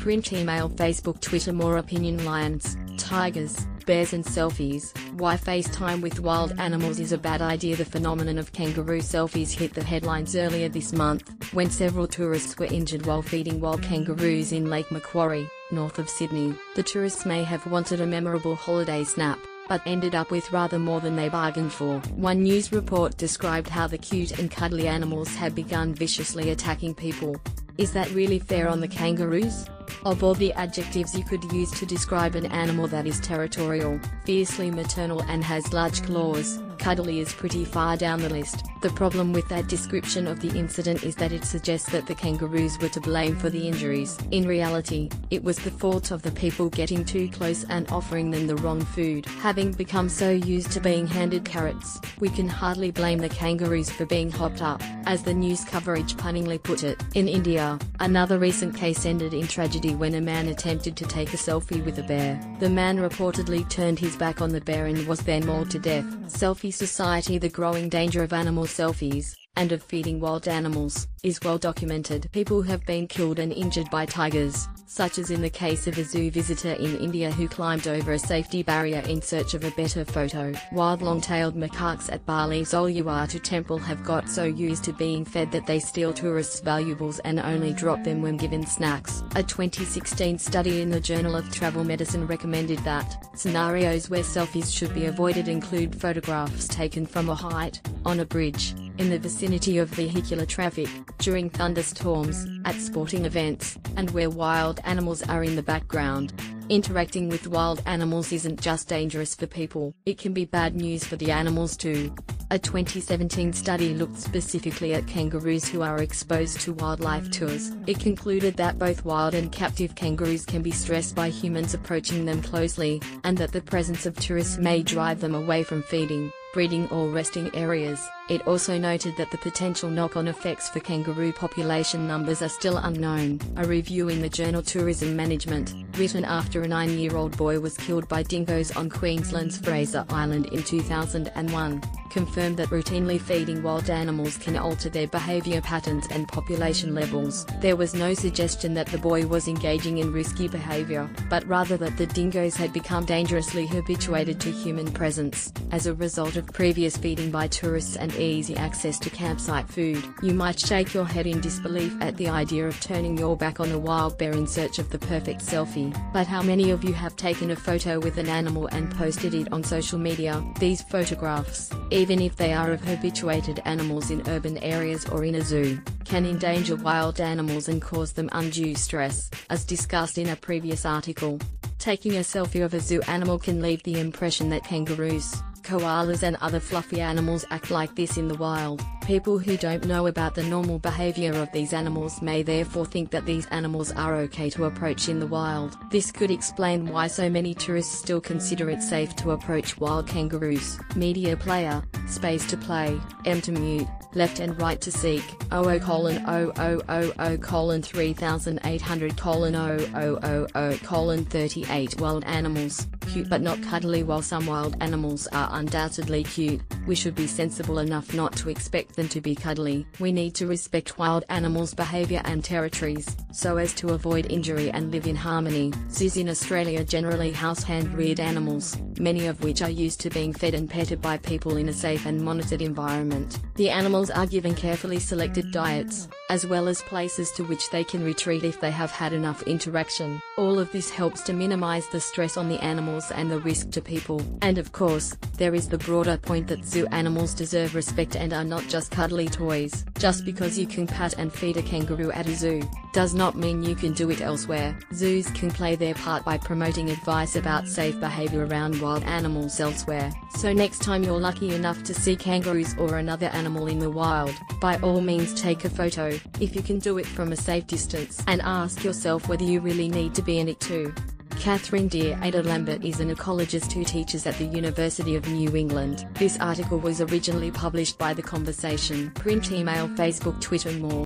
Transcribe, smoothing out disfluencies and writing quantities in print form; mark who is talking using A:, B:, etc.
A: Print, email, Facebook, Twitter. More opinion. Lions, tigers, bears and selfies. Why FaceTime with wild animals is a bad idea. The phenomenon of kangaroo selfies hit the headlines earlier this month, when several tourists were injured while feeding wild kangaroos in Lake Macquarie, north of Sydney. The tourists may have wanted a memorable holiday snap, but ended up with rather more than they bargained for. One news report described how the cute and cuddly animals had begun viciously attacking people. Is that really fair on the kangaroos? Of all the adjectives you could use to describe an animal that is territorial, fiercely maternal and has large claws, cuddly is pretty far down the list. The problem with that description of the incident is that it suggests that the kangaroos were to blame for the injuries. In reality, it was the fault of the people getting too close and offering them the wrong food. Having become so used to being handed carrots, we can hardly blame the kangaroos for being hopped up, as the news coverage punningly put it. In India, another recent case ended in tragedy when a man attempted to take a selfie with a bear. The man reportedly turned his back on the bear and was then mauled to death. Selfie society. The growing danger of animal selfies, and of feeding wild animals, is well documented. People have been killed and injured by tigers, such as in the case of a zoo visitor in India who climbed over a safety barrier in search of a better photo. Wild long-tailed macaques at Bali's Uluwatu temple have got so used to being fed that they steal tourists' valuables and only drop them when given snacks. A 2016 study in the Journal of Travel Medicine recommended that scenarios where selfies should be avoided include photographs taken from a height, on a bridge, in the vicinity of vehicular traffic, during thunderstorms, at sporting events, and where wild animals are in the background. Interacting with wild animals isn't just dangerous for people, it can be bad news for the animals too. A 2017 study looked specifically at kangaroos who are exposed to wildlife tours. It concluded that both wild and captive kangaroos can be stressed by humans approaching them closely, and that the presence of tourists may drive them away from feeding, breeding or resting areas. It also noted that the potential knock-on effects for kangaroo population numbers are still unknown. A review in the journal Tourism Management, written after a 9-year-old boy was killed by dingoes on Queensland's Fraser Island in 2001, confirmed that routinely feeding wild animals can alter their behaviour patterns and population levels. There was no suggestion that the boy was engaging in risky behaviour, but rather that the dingoes had become dangerously habituated to human presence, as a result of previous feeding by tourists and easy access to campsite food. You might shake your head in disbelief at the idea of turning your back on a wild bear in search of the perfect selfie, but how many of you have taken a photo with an animal and posted it on social media? These photographs, even if they are of habituated animals in urban areas or in a zoo, can endanger wild animals and cause them undue stress, as discussed in a previous article. Taking a selfie of a zoo animal can leave the impression that kangaroos, koalas and other fluffy animals act like this in the wild. People who don't know about the normal behavior of these animals may therefore think that these animals are okay to approach in the wild. This could explain why so many tourists still consider it safe to approach wild kangaroos. Media player, space to play, M to mute, left and right to seek, 0000:3800:000:38 Wild animals, cute but not cuddly. While some wild animals are undoubtedly cute, we should be sensible enough not to expect them to be cuddly. We need to respect wild animals' behaviour and territories, so as to avoid injury and live in harmony. Zoos in Australia generally house hand-reared animals, many of which are used to being fed and petted by people in a safe and monitored environment. The animals are given carefully selected diets, as well as places to which they can retreat if they have had enough interaction. All of this helps to minimize the stress on the animals and the risk to people. And of course, there is the broader point that zoo animals deserve respect and are not just cuddly toys. Just because you can pat and feed a kangaroo at a zoo, does not mean you can do it elsewhere. Zoos can play their part by promoting advice about safe behavior around wild animals elsewhere. So next time you're lucky enough to see kangaroos or another animal in the wild, by all means take a photo, if you can do it from a safe distance, and ask yourself whether you really need to be in it too. Catherine Dear Ada Lambert is an ecologist who teaches at the University of New England. This article was originally published by The Conversation. Print, email, Facebook, Twitter. More.